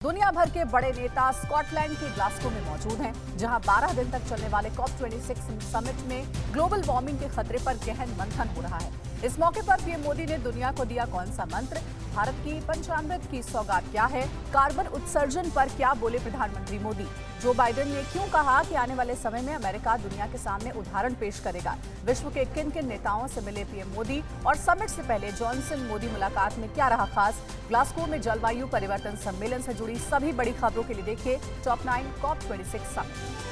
दुनिया भर के बड़े नेता स्कॉटलैंड के ग्लासगो में मौजूद हैं, जहां 12 दिन तक चलने वाले COP26 समिट में ग्लोबल वार्मिंग के खतरे पर गहन मंथन हो रहा है। इस मौके पर पीएम मोदी ने दुनिया को दिया कौन सा मंत्र, भारत की पंचामृत की सौगात क्या है, कार्बन उत्सर्जन पर क्या बोले प्रधानमंत्री मोदी, जो बाइडेन ने क्यों कहा कि आने वाले समय में अमेरिका दुनिया के सामने उदाहरण पेश करेगा, विश्व के किन किन नेताओं से मिले पीएम मोदी और समिट से पहले जॉनसन मोदी मुलाकात में क्या रहा खास। ग्लासगो में जलवायु परिवर्तन सम्मेलन से जुड़ी सभी बड़ी खबरों के लिए देखिए टॉप 9 COP26 समिट।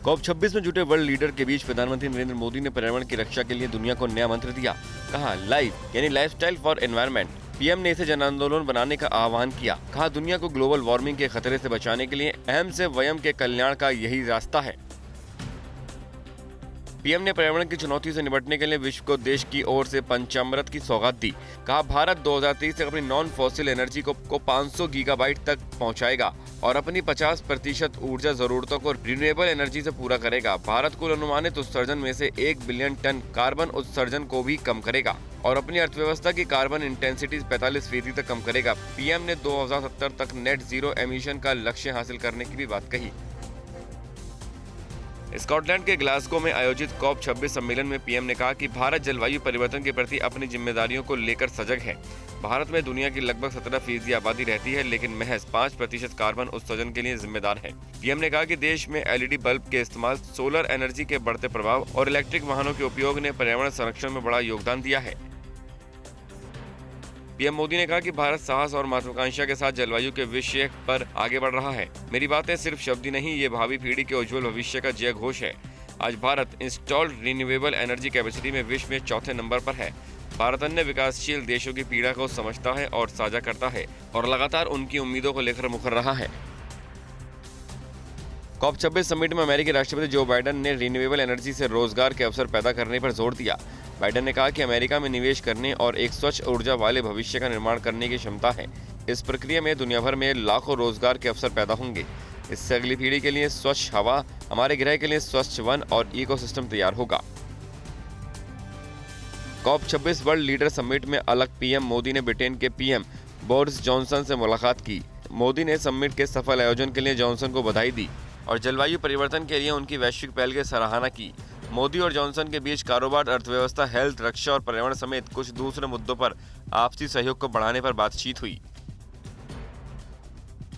COP26 में जुटे वर्ल्ड लीडर के बीच प्रधानमंत्री नरेंद्र मोदी ने पर्यावरण की रक्षा के लिए दुनिया को नया मंत्र दिया। कहा लाइफ यानी लाइफस्टाइल फॉर एनवायरनमेंट। पीएम ने इसे जन आंदोलन बनाने का आह्वान किया। कहा दुनिया को ग्लोबल वार्मिंग के खतरे से बचाने के लिए अहम से वयम के कल्याण का यही रास्ता है। पीएम ने पर्यावरण की चुनौती से निपटने के लिए विश्व को देश की ओर से पंचामृत की सौगात दी। कहा भारत 2030 तक अपनी नॉन फॉसिल एनर्जी को 500 गीगाबाइट तक पहुंचाएगा और अपनी 50% ऊर्जा जरूरतों को रिन्यूएबल एनर्जी से पूरा करेगा। भारत कुल अनुमानित उत्सर्जन में से 1 बिलियन टन कार्बन उत्सर्जन को भी कम करेगा और अपनी अर्थव्यवस्था की कार्बन इंटेंसिटी 45% तक कम करेगा। पीएम ने 2070 तक नेट जीरो एमिशन का लक्ष्य हासिल करने की भी बात कही। स्कॉटलैंड के ग्लासगो में आयोजित COP26 सम्मेलन में पीएम ने कहा कि भारत जलवायु परिवर्तन के प्रति अपनी जिम्मेदारियों को लेकर सजग है। भारत में दुनिया की लगभग 17% आबादी रहती है, लेकिन महज 5% कार्बन उत्सर्जन के लिए जिम्मेदार है। पीएम ने कहा कि देश में LED बल्ब के इस्तेमाल, सोलर एनर्जी के बढ़ते प्रभाव और इलेक्ट्रिक वाहनों के उपयोग ने पर्यावरण संरक्षण में बड़ा योगदान दिया है। पीएम मोदी ने कहा कि भारत साहस और महत्वाकांक्षा के साथ जलवायु के विषय पर आगे बढ़ रहा है। मेरी बातें सिर्फ शब्द ही नहीं, ये भावी पीढ़ी के उज्जवल भविष्य का जय घोष है। आज Bharat installed renewable energy capacity में विश्व में 4थे नंबर पर है। भारत अन्य विकासशील देशों की पीड़ा को समझता है और साझा करता है और लगातार उनकी उम्मीदों को लेकर मुखर रहा है। COP26 समिट में अमेरिकी राष्ट्रपति जो बाइडेन ने रिन्यूएबल एनर्जी से रोजगार के अवसर पैदा करने पर जोर दिया। बाइडेन ने कहा कि अमेरिका में निवेश करने और एक स्वच्छ ऊर्जा वाले भविष्य का निर्माण करने की क्षमता है। इस प्रक्रिया में दुनिया भर में लाखों रोजगार के अवसर पैदा होंगे। इससे अगली पीढ़ी के लिए स्वच्छ हवा, हमारे ग्रह के लिए स्वच्छ वन और इकोसिस्टम तैयार होगा। COP26 वर्ल्ड लीडर समिट में अलग पीएम मोदी ने ब्रिटेन के पीएम बोरिस जॉनसन से मुलाकात की। मोदी ने समिट के सफल आयोजन के लिए जॉनसन को बधाई दी और जलवायु परिवर्तन के लिए उनकी वैश्विक पहल की सराहना की। मोदी और जॉनसन के बीच कारोबार, अर्थव्यवस्था, हेल्थ, रक्षा और पर्यावरण समेत कुछ दूसरे मुद्दों पर आपसी सहयोग को बढ़ाने पर बातचीत हुई।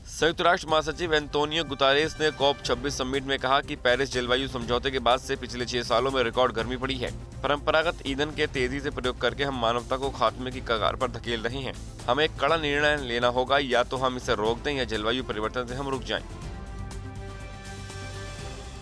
संयुक्त राष्ट्र महासचिव एंटोनियो गुतेरेस ने COP26 समिट में कहा कि पेरिस जलवायु समझौते के बाद से पिछले 6 सालों में रिकॉर्ड गर्मी पड़ी है। परंपरागत ईंधन के तेजी से प्रयोग करके हम मानवता को खात्मे की कगार पर धकेल रहे हैं। हमें एक कड़ा निर्णय लेना होगा, या तो हम इसे रोक दें या जलवायु परिवर्तन से हम रुक जाएं।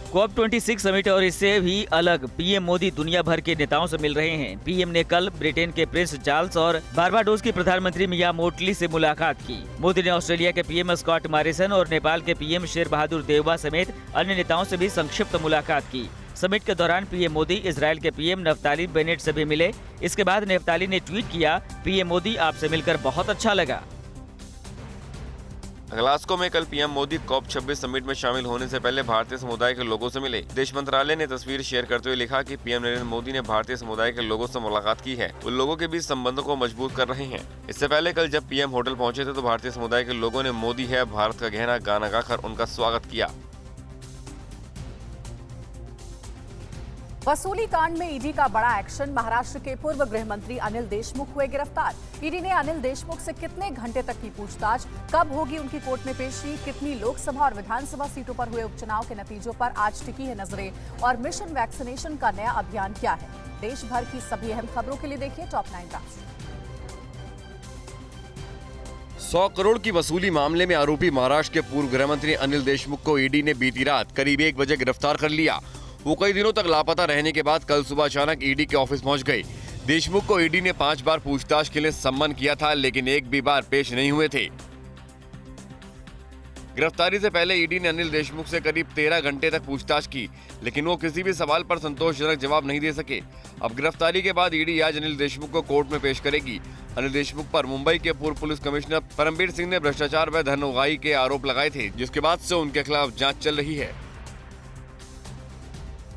COP26 समिट और इससे भी अलग पीएम मोदी दुनिया भर के नेताओं से मिल रहे हैं। पीएम ने कल ब्रिटेन के प्रिंस चार्ल्स और बारबाडोस की प्रधानमंत्री मिया मोटली से मुलाकात की। मोदी ने ऑस्ट्रेलिया के पीएम स्कॉट मॉरिसन और नेपाल के पीएम शेर बहादुर देउबा समेत अन्य नेताओं से भी संक्षिप्त मुलाकात की। समिट के दौरान पीएम मोदी इजराइल के पीएम नफ्ताली बेनेट से भी मिले। इसके बाद नफ्ताली ने ट्वीट किया, पीएम मोदी आपसे मिलकर बहुत अच्छा लगा। ग्लासगो में कल पीएम मोदी COP26 समिट में शामिल होने से पहले भारतीय समुदाय के लोगों से मिले। विदेश मंत्रालय ने तस्वीर शेयर करते हुए लिखा कि पीएम नरेंद्र मोदी ने भारतीय समुदाय के लोगों से मुलाकात की है। उन लोगों के बीच संबंधों को मजबूत कर रहे हैं। इससे पहले कल जब पीएम होटल पहुंचे थे तो भारतीय समुदाय के लोगों ने मोदी है भारत का गहना गाना गाकर उनका स्वागत किया। वसूली कांड में ईडी का बड़ा एक्शन। महाराष्ट्र के पूर्व गृह मंत्री अनिल देशमुख हुए गिरफ्तार। ईडी ने अनिल देशमुख से कितने घंटे तक की पूछताछ, कब होगी उनकी कोर्ट में पेशी, कितनी लोकसभा और विधानसभा सीटों पर हुए उपचुनाव के नतीजों पर आज टिकी है नजरें और मिशन वैक्सीनेशन का नया अभियान क्या है। देश भर की सभी अहम खबरों के लिए देखिए टॉप 9 राष्ट्र। 100 करोड़ की वसूली मामले में आरोपी महाराष्ट्र के पूर्व गृह मंत्री अनिल देशमुख को ईडी ने बीती रात करीब 1 बजे गिरफ्तार कर लिया। वो कई दिनों तक लापता रहने के बाद कल सुबह अचानक ईडी के ऑफिस पहुंच गए। देशमुख को ईडी ने 5 बार पूछताछ के लिए सम्मन किया था, लेकिन एक भी बार पेश नहीं हुए थे। गिरफ्तारी से पहले ईडी ने अनिल देशमुख से करीब 13 घंटे तक पूछताछ की, लेकिन वो किसी भी सवाल पर संतोषजनक जवाब नहीं दे सके। अब गिरफ्तारी के बाद ईडी आज अनिल देशमुख को कोर्ट में पेश करेगी। अनिल देशमुख पर मुंबई के पूर्व पुलिस कमिश्नर परमबीर सिंह ने भ्रष्टाचार व धन उगाही के आरोप लगाए थे, जिसके बाद से उनके खिलाफ जांच चल रही है।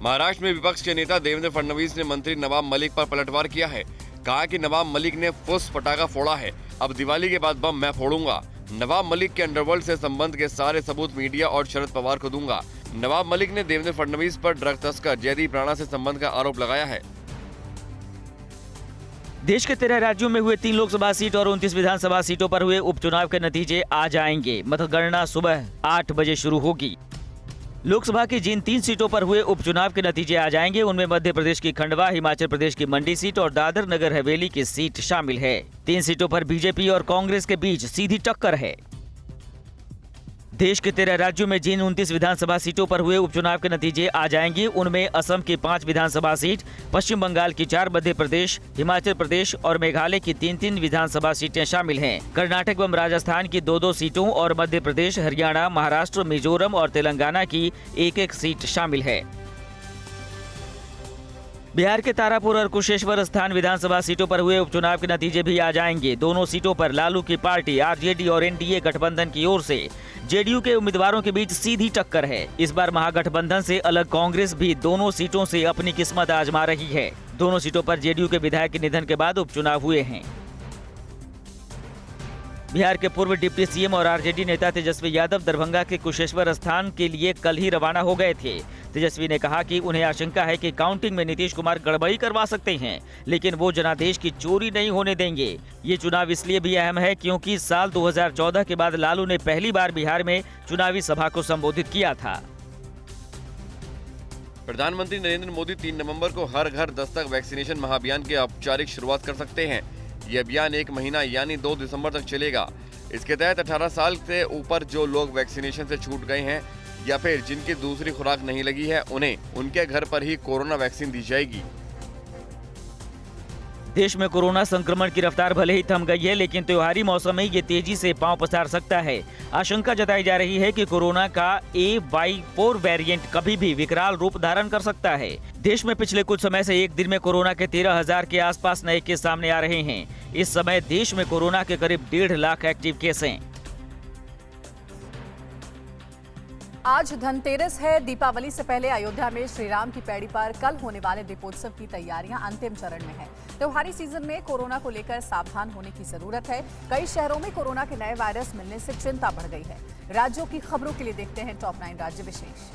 महाराष्ट्र में विपक्ष के नेता देवेंद्र फडणवीस ने मंत्री नवाब मलिक पर पलटवार किया है। कहा कि नवाब मलिक ने फुस पटाखा फोड़ा है, अब दिवाली के बाद बम मैं फोड़ूंगा। नवाब मलिक के अंडरवर्ल्ड से संबंध के सारे सबूत मीडिया और शरद पवार को दूंगा। नवाब मलिक ने देवेंद्र फडणवीस पर ड्रग तस्कर जयदीप राणा से संबंध का आरोप लगाया है। देश के 13 राज्यों में हुए 3 लोकसभा सीट और 29 विधानसभा सीटों पर हुए उपचुनाव के नतीजे आ जाएंगे। मतगणना सुबह 8 बजे शुरू होगी। लोकसभा की जिन 3 सीटों पर हुए उपचुनाव के नतीजे आ जाएंगे, उनमें मध्य प्रदेश की खंडवा, हिमाचल प्रदेश की मंडी सीट और दादर नगर हवेली की सीट शामिल है। 3 सीटों पर बीजेपी और कांग्रेस के बीच सीधी टक्कर है। देश के 13 राज्यों में जिन 29 विधानसभा सीटों पर हुए उपचुनाव के नतीजे आ जाएंगे, उनमें असम की 5 विधानसभा सीट, पश्चिम बंगाल की 4, मध्य प्रदेश, हिमाचल प्रदेश और मेघालय की 3-3 विधानसभा सीटें शामिल हैं। कर्नाटक एवं राजस्थान की 2-2 सीटों और मध्य प्रदेश, हरियाणा, महाराष्ट्र, मिजोरम और तेलंगाना की 1-1 सीट शामिल है। बिहार के तारापुर और कुशेश्वर स्थान विधानसभा सीटों पर हुए उपचुनाव के नतीजे भी आ जाएंगे। दोनों सीटों पर लालू की पार्टी आरजेडी और एनडीए गठबंधन की ओर से जेडीयू के उम्मीदवारों के बीच सीधी टक्कर है। इस बार महागठबंधन से अलग कांग्रेस भी दोनों सीटों से अपनी किस्मत आजमा रही है। दोनों सीटों पर जेडीयू के विधायक के निधन के बाद उपचुनाव हुए हैं। बिहार के पूर्व डिप्टी सीएम और आरजेडी नेता तेजस्वी यादव दरभंगा के कुशेश्वर स्थान के लिए कल ही रवाना हो गए थे। तेजस्वी ने कहा कि उन्हें आशंका है कि काउंटिंग में नीतीश कुमार गड़बड़ी करवा सकते हैं, लेकिन वो जनादेश की चोरी नहीं होने देंगे। ये चुनाव इसलिए भी अहम है क्योंकि साल 2014 के बाद लालू ने पहली बार बिहार में चुनावी सभा को संबोधित किया था। प्रधानमंत्री नरेंद्र मोदी 3 नवंबर को हर घर दस्तक वैक्सीनेशन महाअभियान की औपचारिक शुरुआत कर सकते हैं। ये अभियान 1 महीना यानी 2 दिसंबर तक चलेगा। इसके तहत 18 साल से ऊपर जो लोग वैक्सीनेशन से छूट गए हैं या फिर जिनकी दूसरी खुराक नहीं लगी है, उन्हें उनके घर पर ही कोरोना वैक्सीन दी जाएगी। देश में कोरोना संक्रमण की रफ्तार भले ही थम गई है, लेकिन त्योहारी मौसम में ये तेजी से पांव पसार सकता है। आशंका जताई जा रही है कि कोरोना का AY4 वेरिएंट कभी भी विकराल रूप धारण कर सकता है। देश में पिछले कुछ समय से एक दिन में कोरोना के 13,000 के आसपास नए केस सामने आ रहे हैं। इस समय देश में कोरोना के करीब 1.5 लाख एक्टिव केस हैं। आज धनतेरस है। दीपावली से पहले अयोध्या में श्री राम की पैड़ी पर कल होने वाले दीपोत्सव की तैयारियां अंतिम चरण में है। त्योहारी सीजन में कोरोना को लेकर सावधान होने की जरूरत है। कई शहरों में कोरोना के नए वायरस मिलने से चिंता बढ़ गई है। राज्यों की खबरों के लिए देखते हैं टॉप 9 राज्य विशेष।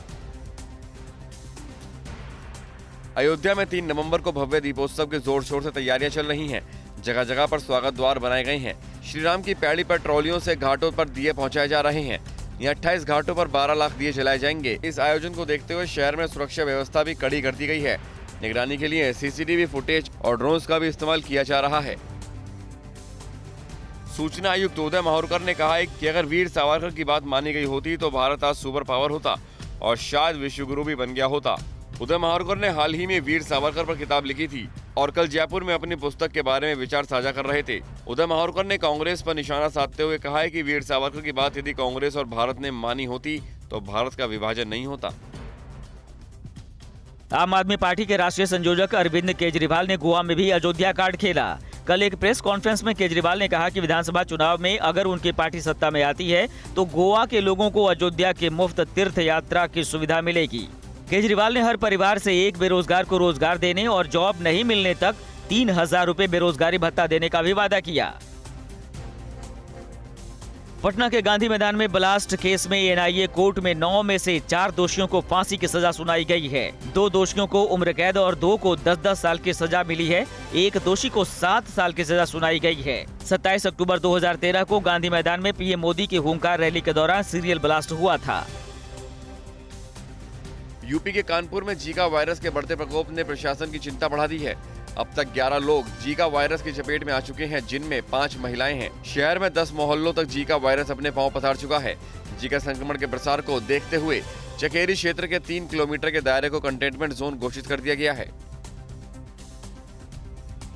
अयोध्या में 3 नवंबर को भव्य दीपोत्सव की जोर शोर से तैयारियां चल रही हैं। जगह जगह पर स्वागत द्वार बनाए गए हैं। श्री राम की पैड़ी पर ट्रॉलियों से घाटों पर दिए पहुंचाए जा रहे हैं। यहाँ 28 घाटों पर 12 लाख दिए जलाए जाएंगे। इस आयोजन को देखते हुए शहर में सुरक्षा व्यवस्था भी कड़ी कर दी गई है। निगरानी के लिए सीसीटीवी फुटेज और ड्रोन्स का भी इस्तेमाल किया जा रहा है। सूचना आयुक्त उदय माहुरकर ने कहा है कि अगर वीर सावरकर की बात मानी गई होती तो भारत आज सुपर पावर होता और शायद विश्वगुरु भी बन गया होता। उदय माहुरकर ने हाल ही में वीर सावरकर पर किताब लिखी थी और कल जयपुर में अपनी पुस्तक के बारे में विचार साझा कर रहे थे। उदय माहुरकर ने कांग्रेस पर निशाना साधते हुए कहा है कि वीर सावरकर की बात यदि कांग्रेस और भारत ने मानी होती तो भारत का विभाजन नहीं होता। आम आदमी पार्टी के राष्ट्रीय संयोजक अरविंद केजरीवाल ने गोवा में भी अयोध्या कार्ड खेला। कल एक प्रेस कॉन्फ्रेंस में केजरीवाल ने कहा कि विधानसभा चुनाव में अगर उनकी पार्टी सत्ता में आती है तो गोवा के लोगों को अयोध्या के मुफ्त तीर्थ यात्रा की सुविधा मिलेगी। केजरीवाल ने हर परिवार से एक बेरोजगार को रोजगार देने और जॉब नहीं मिलने तक 3,000 रुपए बेरोजगारी भत्ता देने का भी वादा किया। पटना के गांधी मैदान में ब्लास्ट केस में एनआईए कोर्ट में 9 में से 4 दोषियों को फांसी की सजा सुनाई गई है। 2 दोषियों को उम्र कैद और 2 को 10-10 साल की सजा मिली है। एक दोषी को 7 साल की सजा सुनाई गई है। 27 अक्टूबर 2013 को गांधी मैदान में पीएम मोदी की हुंकार रैली के दौरान सीरियल ब्लास्ट हुआ था। यूपी के कानपुर में जीका वायरस के बढ़ते प्रकोप ने प्रशासन की चिंता बढ़ा दी है। अब तक 11 लोग जीका वायरस की चपेट में आ चुके हैं, जिनमें 5 महिलाएं हैं। शहर में 10 मोहल्लों तक जीका वायरस अपने पांव पसार चुका है। जीका संक्रमण के प्रसार को देखते हुए चकेरी क्षेत्र के 3 किलोमीटर के दायरे को कंटेनमेंट जोन घोषित कर दिया गया है।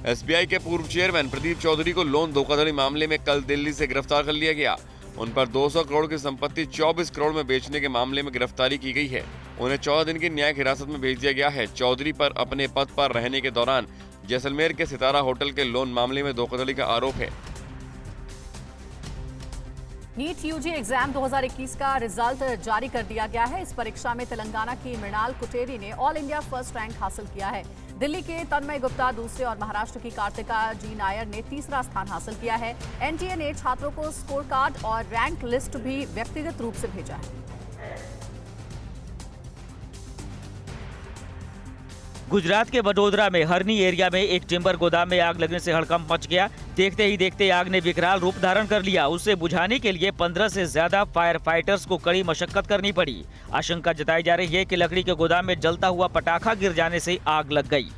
एसबीआई के पूर्व चेयरमैन प्रदीप चौधरी को लोन धोखाधड़ी मामले में कल दिल्ली से गिरफ्तार कर लिया गया। उन पर 200 करोड़ की संपत्ति 24 करोड़ में बेचने के मामले में गिरफ्तारी की गई है। उन्हें 14 दिन की न्यायिक हिरासत में भेज दिया गया है। चौधरी पर अपने पद पर रहने के दौरान जैसलमेर के सितारा होटल के लोन मामले में धोखाधड़ी का आरोप है। नीट यूजी एग्जाम 2021 का रिजल्ट जारी कर दिया गया है। इस परीक्षा में तेलंगाना की मृणाल कुटेरी ने ऑल इंडिया फर्स्ट रैंक हासिल किया है। दिल्ली के तन्मय गुप्ता दूसरे और महाराष्ट्र की कार्तिका जी नायर ने तीसरा स्थान हासिल किया है। एनटीए ने छात्रों को स्कोर कार्ड और रैंक लिस्ट भी व्यक्तिगत रूप से भेजा है। गुजरात के वडोदरा में हरनी एरिया में एक टिम्बर गोदाम में आग लगने से हड़कंप मच गया। देखते ही देखते आग ने विकराल रूप धारण कर लिया। उसे बुझाने के लिए 15 से ज्यादा फायर फाइटर्स को कड़ी मशक्कत करनी पड़ी। आशंका जताई जा रही है कि लकड़ी के गोदाम में जलता हुआ पटाखा गिर जाने से आग लग गई।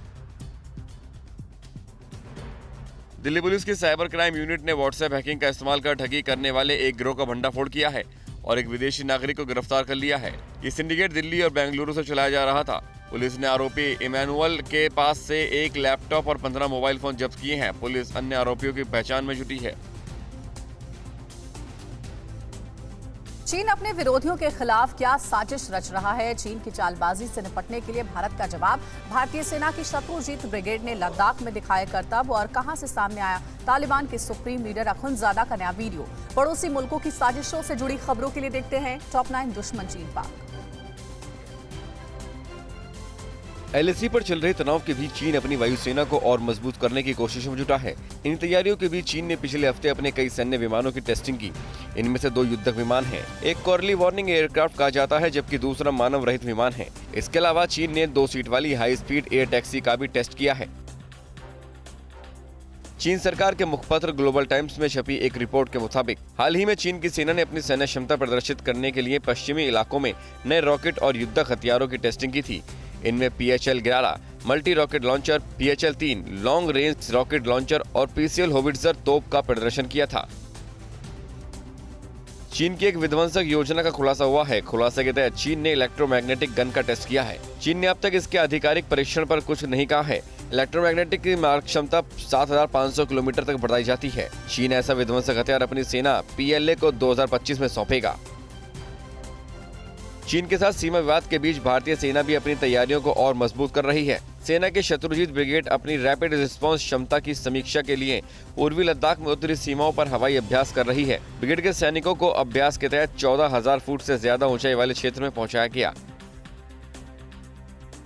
दिल्ली पुलिस की साइबर क्राइम यूनिट ने व्हाट्सएप हैकिंग का इस्तेमाल कर ठगी करने वाले एक गिरोह का भंडाफोड़ किया है और एक विदेशी नागरिक को गिरफ्तार कर लिया है। ये सिंडिकेट दिल्ली और बेंगलुरु से चलाया जा रहा था। पुलिस ने आरोपी इमैनुअल के पास से एक लैपटॉप और 15 मोबाइल फोन जब्त किए हैं। पुलिस अन्य आरोपियों की पहचान में जुटी है। चीन अपने विरोधियों के खिलाफ क्या साजिश रच रहा है? चीन की चालबाजी से निपटने के लिए भारत का जवाब। भारतीय सेना की शत्रुजीत ब्रिगेड ने लद्दाख में दिखाया करतब और कहां से सामने आया तालिबान के सुप्रीम लीडर अखुंदजादा का नया वीडियो। पड़ोसी मुल्कों की साजिशों से जुड़ी खबरों के लिए देखते हैं टॉप 9 दुश्मन चीन पाक। एलएसी पर चल रहे तनाव के बीच चीन अपनी वायुसेना को और मजबूत करने की कोशिशों में जुटा है। इन तैयारियों के बीच चीन ने पिछले हफ्ते अपने कई सैन्य विमानों की टेस्टिंग की। इनमें से 2 युद्धक विमान हैं। एक को अर्ली वार्निंग एयरक्राफ्ट कहा जाता है, जबकि दूसरा मानव रहित विमान है। इसके अलावा चीन ने 2 सीट वाली हाई स्पीड एयर टैक्सी का भी टेस्ट किया है। चीन सरकार के मुखपत्र ग्लोबल टाइम्स में छपी एक रिपोर्ट के मुताबिक हाल ही में चीन की सेना ने अपनी सैन्य क्षमता प्रदर्शित करने के लिए पश्चिमी इलाकों में नए रॉकेट और युद्धक हथियारों की टेस्टिंग की थी। इनमें PHL-11 multi rocket launcher, PHL-3 long range rocket launcher और PCL होविट्जर तोप का प्रदर्शन किया था। चीन की एक विध्वंसक योजना का खुलासा हुआ है। खुलासे के तहत चीन ने इलेक्ट्रोमैग्नेटिक गन का टेस्ट किया है। चीन ने अब तक इसके आधिकारिक परीक्षण पर कुछ नहीं कहा है। इलेक्ट्रोमैग्नेटिक की मारक क्षमता 7500 किलोमीटर तक बढ़ाई जाती है। चीन ऐसा विध्वंसक हथियार अपनी सेना PLA को 2025 में सौंपेगा। चीन के साथ सीमा विवाद के बीच भारतीय सेना भी अपनी तैयारियों को और मजबूत कर रही है। सेना के शत्रुजीत ब्रिगेड अपनी रैपिड रिस्पांस क्षमता की समीक्षा के लिए पूर्वी लद्दाख में उत्तरी सीमाओं पर हवाई अभ्यास कर रही है। ब्रिगेड के सैनिकों को अभ्यास के तहत 14,000 फुट से ज्यादा ऊंचाई वाले क्षेत्र में पहुंचाया गया।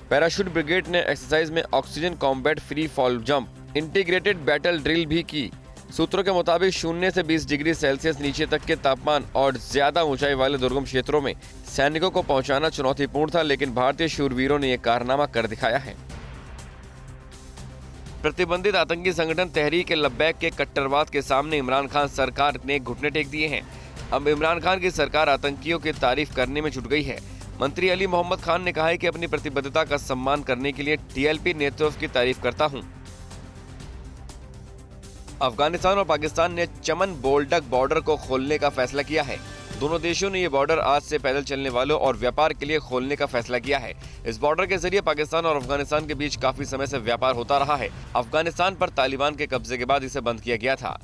पैराशूट ब्रिगेड ने एक्सरसाइज में oxygen combat free fall jump integrated battle drill भी की। सूत्रों के मुताबिक 0 से 20 डिग्री सेल्सियस नीचे तक के तापमान और ज्यादा ऊंचाई वाले दुर्गम क्षेत्रों में सैनिकों को पहुंचाना चुनौतीपूर्ण था, लेकिन भारतीय शूरवीरों ने यह कारनामा कर दिखाया है। प्रतिबंधित आतंकी संगठन तहरीक लब्बैक के कट्टरवाद के सामने इमरान खान सरकार ने घुटने टेक दिए हैं। अब इमरान खान की सरकार आतंकियों की तारीफ करने में जुट गई है। मंत्री अली मोहम्मद खान ने कहा है कि अपनी प्रतिबद्धता का सम्मान करने के लिए TLP नेतृत्व की तारीफ करता हूं। अफगानिस्तान और पाकिस्तान ने चमन बोल्डक बॉर्डर को खोलने का फैसला किया है। दोनों देशों ने ये बॉर्डर आज से पैदल चलने वालों और व्यापार के लिए खोलने का फैसला किया है। इस बॉर्डर के जरिए पाकिस्तान और अफगानिस्तान के बीच काफी समय से व्यापार होता रहा है। अफगानिस्तान पर तालिबान के कब्जे के बाद इसे बंद किया गया था।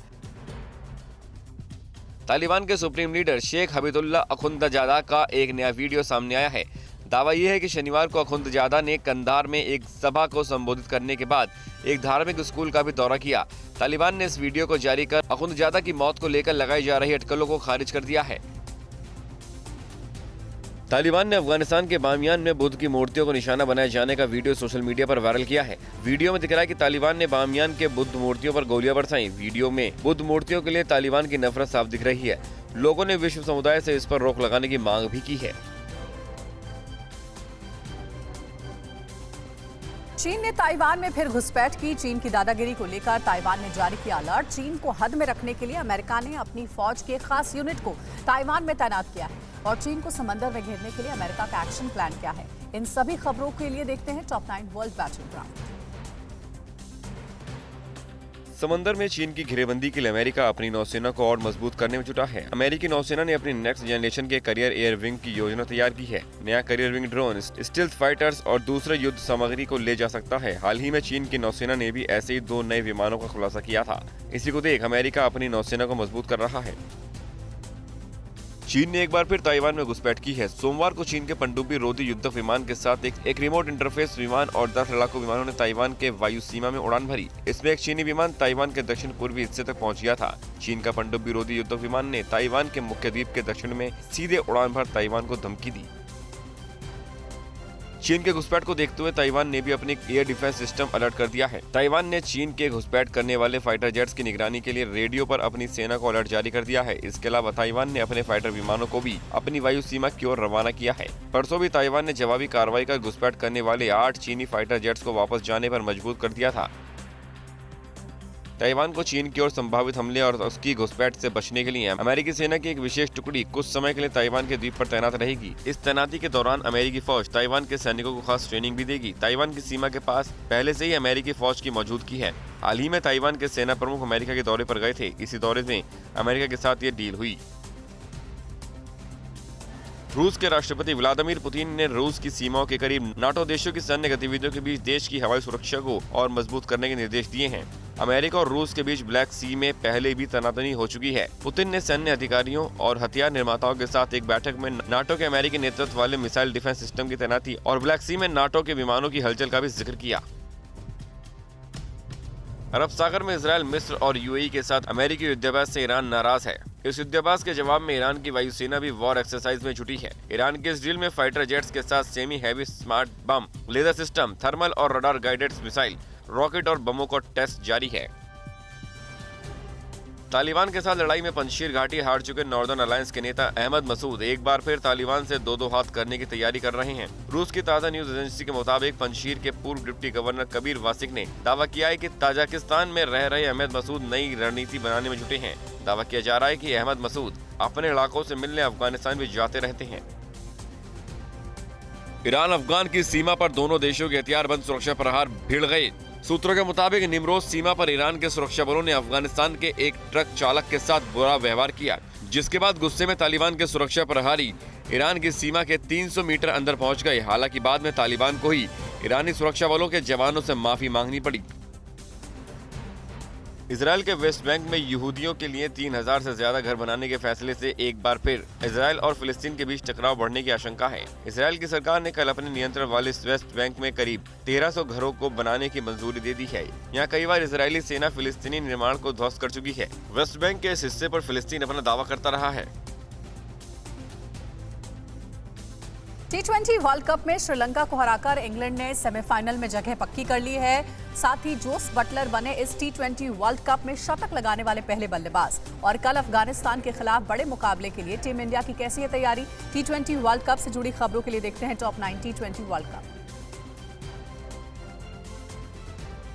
तालिबान के सुप्रीम लीडर शेख हबीबुल्लाह अखुंदजादा का एक नया वीडियो सामने आया है। दावा यह है कि शनिवार को अखुंदजादा ने कंधार में एक सभा को संबोधित करने के बाद एक धार्मिक स्कूल का भी दौरा किया। तालिबान ने इस वीडियो को जारी कर अखुंदजादा की मौत को लेकर लगाई जा रही अटकलों को खारिज कर दिया है। तालिबान ने अफगानिस्तान के बामियान में बुद्ध की मूर्तियों को निशाना बनाए जाने का वीडियो सोशल मीडिया पर वायरल किया है। वीडियो में दिख रहा है कि तालिबान ने बामियान के बुद्ध मूर्तियों पर गोलियां बरसाई। वीडियो में बुद्ध मूर्तियों के लिए तालिबान की नफरत साफ दिख रही है। लोगों ने विश्व समुदाय से इस पर रोक लगाने की मांग भी की है। चीन ने ताइवान में फिर घुसपैठ की। चीन की दादागिरी को लेकर ताइवान ने जारी किया अलर्ट। चीन को हद में रखने के लिए अमेरिका ने अपनी फौज की एक खास यूनिट को ताइवान में तैनात किया है और चीन को समंदर में घेरने के लिए अमेरिका का एक्शन प्लान क्या है। इन सभी खबरों के लिए देखते हैं टॉप 9 वर्ल्ड बैटलग्राउंड। समंदर में चीन की घेरेबंदी के लिए अमेरिका अपनी नौसेना को और मजबूत करने में जुटा है। अमेरिकी नौसेना ने अपनी नेक्स्ट जनरेशन के करियर एयर विंग की योजना तैयार की है। नया career wing drone, stealth fighters और दूसरे युद्ध सामग्री को ले जा सकता है। हाल ही में चीन की नौसेना ने भी ऐसे ही 2 नए विमानों का खुलासा किया था। इसी को देख अमेरिका अपनी नौसेना को मजबूत कर रहा है। चीन ने एक बार फिर ताइवान में घुसपैठ की है। सोमवार को चीन के पनडुब्बी रोधी युद्धक विमान के साथ एक रिमोट इंटरफेस विमान और 10 लड़ाकू विमानों ने ताइवान के वायु सीमा में उड़ान भरी। इसमें एक चीनी विमान ताइवान के दक्षिण पूर्वी हिस्से तक पहुंच गया था। चीन का पनडुब्बी रोधी युद्धक विमान ने ताइवान के मुख्य द्वीप के दक्षिण में सीधे उड़ान भर ताइवान को धमकी दी। चीन के घुसपैठ को देखते हुए ताइवान ने भी अपनी एयर डिफेंस सिस्टम अलर्ट कर दिया है। ताइवान ने चीन के घुसपैठ करने वाले फाइटर जेट्स की निगरानी के लिए रेडियो पर अपनी सेना को अलर्ट जारी कर दिया है। इसके अलावा ताइवान ने अपने फाइटर विमानों को भी अपनी वायु सीमा की ओर रवाना किया है। परसों भी ताइवान ने जवाबी कार्रवाई कर घुसपैठ करने वाले 8 चीनी फाइटर जेट्स को वापस जाने पर मजबूर कर दिया था। ताइवान को चीन की ओर संभावित हमले और उसकी घुसपैठ से बचने के लिए अमेरिकी सेना की एक विशेष टुकड़ी कुछ समय के लिए ताइवान के द्वीप पर तैनात रहेगी। इस तैनाती के दौरान अमेरिकी फौज ताइवान के सैनिकों को खास ट्रेनिंग भी देगी। ताइवान की सीमा के पास पहले से ही अमेरिकी फौज की मौजूदगी है। हाल ही में ताइवान के सेना प्रमुख अमेरिका के दौरे पर गए थे। इसी दौरे में अमेरिका के साथ ये डील हुई। रूस के राष्ट्रपति व्लादिमीर पुतिन ने रूस की सीमाओं के करीब नाटो देशों की सैन्य गतिविधियों के बीच देश की हवाई सुरक्षा को और मजबूत करने के निर्देश दिए हैं। अमेरिका और रूस के बीच ब्लैक सी में पहले भी तनातनी हो चुकी है। पुतिन ने सैन्य अधिकारियों और हथियार निर्माताओं के साथ एक बैठक में नाटो के अमेरिकी नेतृत्व वाले मिसाइल डिफेंस सिस्टम की तैनाती और ब्लैक सी में नाटो के विमानों की हलचल का भी जिक्र किया। अरब सागर में इजराइल, मिस्र और यूएई के साथ अमेरिकी युद्धाभ्यास से ईरान नाराज है। इस युद्धाभ्यास के जवाब में ईरान की वायुसेना भी वॉर एक्सरसाइज में जुटी है। ईरान के इस डील में फाइटर जेट्स के साथ semi heavy smart bomb, laser system, thermal और रडार गाइडेड मिसाइल, रॉकेट और बमों का टेस्ट जारी है। तालिबान के साथ लड़ाई में पंजशीर घाटी हार चुके नॉर्दर्न अलायंस के नेता अहमद मसूद एक बार फिर तालिबान से दो हाथ करने की तैयारी कर रहे हैं। रूस की ताज़ा न्यूज एजेंसी के मुताबिक पंजशीर के पूर्व डिप्टी गवर्नर कबीर वासिक ने दावा किया है कि ताजिकिस्तान में रह रहे अहमद मसूद नई रणनीति बनाने में जुटे हैं। दावा किया जा रहा है कि अहमद मसूद अपने इलाकों से मिलने अफगानिस्तान भी जाते रहते हैं। ईरान अफगान की सीमा पर दोनों देशों के हथियारबंद सुरक्षा प्रहार भिड़ गए। सूत्रों के मुताबिक निमरोज सीमा पर ईरान के सुरक्षा बलों ने अफगानिस्तान के एक ट्रक चालक के साथ बुरा व्यवहार किया, जिसके बाद गुस्से में तालिबान के सुरक्षा प्रहरी ईरान की सीमा के 300 मीटर अंदर पहुंच गए। हालांकि बाद में तालिबान को ही ईरानी सुरक्षा बलों के जवानों से माफी मांगनी पड़ी। इजराइल के वेस्ट बैंक में यहूदियों के लिए 3000 से ज्यादा घर बनाने के फैसले से एक बार फिर इजराइल और फिलिस्तीन के बीच टकराव बढ़ने की आशंका है। इजराइल की सरकार ने कल अपने नियंत्रण वाले वेस्ट बैंक में करीब 1300 घरों को बनाने की मंजूरी दे दी है। यहाँ कई बार इजरायली सेना फिलिस्तीनी निर्माण को ध्वस्त कर चुकी है। वेस्ट बैंक के इस हिस्से पर फिलिस्तीन अपना दावा करता रहा है। T20 वर्ल्ड कप में श्रीलंका को हराकर इंग्लैंड ने सेमीफाइनल में जगह पक्की कर ली है। साथ ही जोस बटलर बने इस T20 वर्ल्ड कप में शतक लगाने वाले पहले बल्लेबाज। और कल अफगानिस्तान के खिलाफ बड़े मुकाबले के लिए टीम इंडिया की कैसी है तैयारी? T20 वर्ल्ड कप से जुड़ी खबरों के लिए देखते हैं top 9 T20 world cup.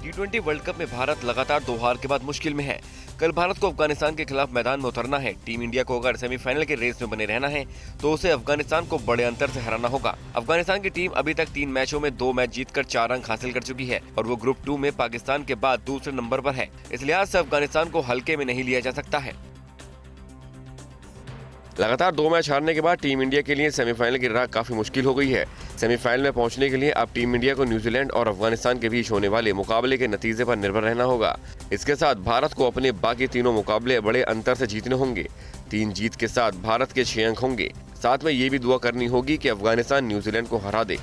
T20 world cup में भारत लगातार 2 हार के बाद मुश्किल में है। कल भारत को अफगानिस्तान के खिलाफ मैदान में उतरना है। टीम इंडिया को अगर सेमीफाइनल के रेस में बने रहना है तो उसे अफगानिस्तान को बड़े अंतर से हराना होगा। अफगानिस्तान की टीम अभी तक 3 मैचों में 2 मैच जीतकर 4 अंक हासिल कर चुकी है और वो ग्रुप 2 में पाकिस्तान के बाद दूसरे नंबर पर है। इस लिहाज से अफगानिस्तान को हल्के में नहीं लिया जा सकता है। लगातार 2 मैच हारने के बाद टीम इंडिया के लिए सेमीफाइनल की राह काफी मुश्किल हो गई है। सेमीफाइनल में पहुंचने के लिए अब टीम इंडिया को न्यूजीलैंड और अफगानिस्तान के बीच होने वाले मुकाबले के नतीजे पर निर्भर रहना होगा। इसके साथ भारत को अपने बाकी तीनों मुकाबले बड़े अंतर से जीतने होंगे। 3 जीत के साथ भारत के 6 अंक होंगे। साथ में ये भी दुआ करनी होगी कि अफगानिस्तान न्यूजीलैंड को हरा दे।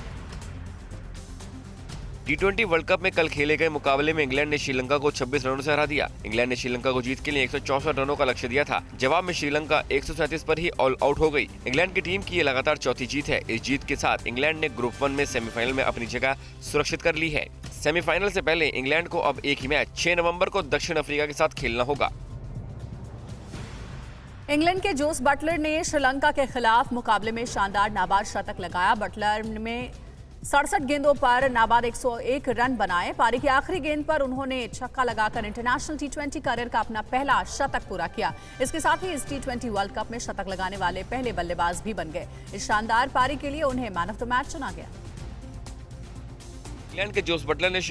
T20 वर्ल्ड कप में कल खेले गए मुकाबले में इंग्लैंड ने श्रीलंका को 26 रनों से हरा दिया। इंग्लैंड ने श्रीलंका को जीत के लिए 164 रनों का लक्ष्य दिया था। जवाब में श्रीलंका 137 पर ही ऑल आउट हो गई। इंग्लैंड की टीम की ये लगातार चौथी जीत है। इस जीत के साथ इंग्लैंड ने ग्रुप 1 में सेमीफाइनल में अपनी जगह सुरक्षित कर ली है। सेमीफाइनल से पहले इंग्लैंड को अब एक ही मैच 6 नवंबर को दक्षिण अफ्रीका के साथ खेलना होगा। इंग्लैंड के जोस बटलर ने श्रीलंका के खिलाफ मुकाबले में शानदार नाबाद शतक लगाया। बटलर में 67 गेंदों पर नाबाद 101 रन बनाए। पारी की आखिरी गेंद पर उन्होंने छक्का लगाकर इंटरनेशनल T20 करियर का अपना पहला शतक पूरा किया। इसके साथ ही इस T20 वर्ल्ड कप में शतक लगाने वाले पहले बल्लेबाज भी बन गए। इस शानदार पारी के लिए उन्हें मैन ऑफ द मैच चुना गया। इंग्लैंड के जोस बटलर ने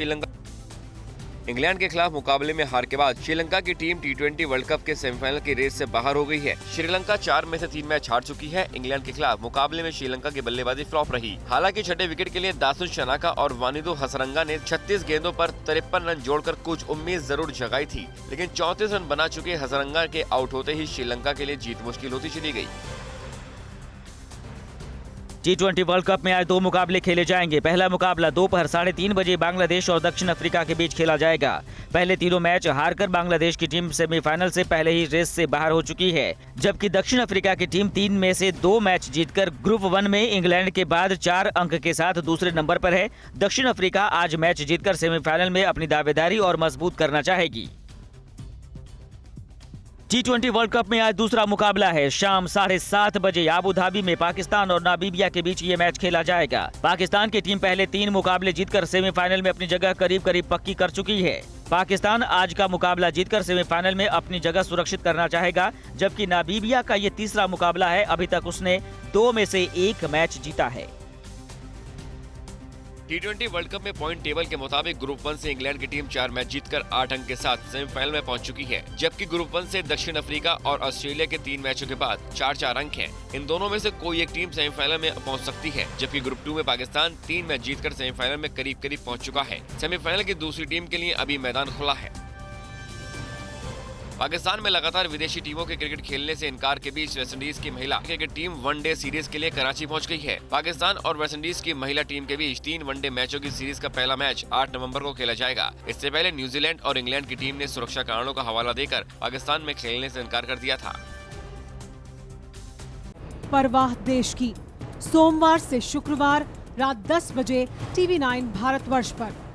इंग्लैंड के खिलाफ मुकाबले में हार के बाद श्रीलंका की टीम T20 वर्ल्ड कप के सेमीफाइनल की रेस से बाहर हो गई है। श्रीलंका 4 में से 3 मैच हार चुकी है। इंग्लैंड के खिलाफ मुकाबले में श्रीलंका की बल्लेबाजी फ्लॉप रही। हालांकि छठे विकेट के लिए दासुन शनाका और वानिदु हसरंगा ने 36 गेंदों पर 53 रन जोड़कर कुछ उम्मीद जरूर जगाई थी, लेकिन 34 रन बना चुके हसरंगा के आउट होते ही श्रीलंका के लिए जीत मुश्किल होती चली गई। T20 वर्ल्ड कप में आज 2 मुकाबले खेले जाएंगे। पहला मुकाबला दोपहर 3:30 बजे बांग्लादेश और दक्षिण अफ्रीका के बीच खेला जाएगा। पहले तीनों मैच हारकर बांग्लादेश की टीम सेमीफाइनल से पहले ही रेस से बाहर हो चुकी है, जबकि दक्षिण अफ्रीका की टीम 3 में से 2 मैच जीतकर ग्रुप 1 में इंग्लैंड के बाद 4 अंक के साथ दूसरे नंबर पर है। दक्षिण अफ्रीका आज मैच जीतकर सेमीफाइनल में अपनी दावेदारी और मजबूत करना चाहेगी। T20 वर्ल्ड कप में आज दूसरा मुकाबला है। शाम 7:30 बजे आबू धाबी में पाकिस्तान और नामीबिया के बीच ये मैच खेला जाएगा। पाकिस्तान की टीम पहले 3 मुकाबले जीतकर सेमीफाइनल में अपनी जगह करीब करीब पक्की कर चुकी है। पाकिस्तान आज का मुकाबला जीतकर सेमीफाइनल में अपनी जगह सुरक्षित करना चाहेगा, जबकि नामीबिया का ये तीसरा मुकाबला है। अभी तक उसने 2 में से 1 मैच जीता है। T20 वर्ल्ड कप में पॉइंट टेबल के मुताबिक ग्रुप 1 से इंग्लैंड की टीम 4 मैच जीतकर 8 अंक के साथ सेमीफाइनल में पहुंच चुकी है, जबकि ग्रुप 1 से दक्षिण अफ्रीका और ऑस्ट्रेलिया के 3 मैचों के बाद 4-4 अंक हैं। इन दोनों में से कोई एक टीम सेमीफाइनल में पहुंच सकती है, जबकि ग्रुप 2 में पाकिस्तान 3 मैच जीतकर सेमीफाइनल में करीब करीब पहुंच चुका है। सेमीफाइनल की दूसरी टीम के लिए अभी मैदान खुला है। पाकिस्तान में लगातार विदेशी टीमों के क्रिकेट खेलने से इनकार के बीच वेस्टइंडीज की महिला क्रिकेट टीम वनडे सीरीज के लिए कराची पहुंच गई है। पाकिस्तान और वेस्टइंडीज की महिला टीम के बीच 3 वनडे मैचों की सीरीज का पहला मैच 8 नवंबर को खेला जाएगा। इससे पहले न्यूजीलैंड और इंग्लैंड की टीम ने सुरक्षा कारणों का हवाला देकर पाकिस्तान में खेलने से इनकार कर दिया था। परवाह देश की, सोमवार से शुक्रवार रात 10 बजे TV9 भारतवर्ष पर।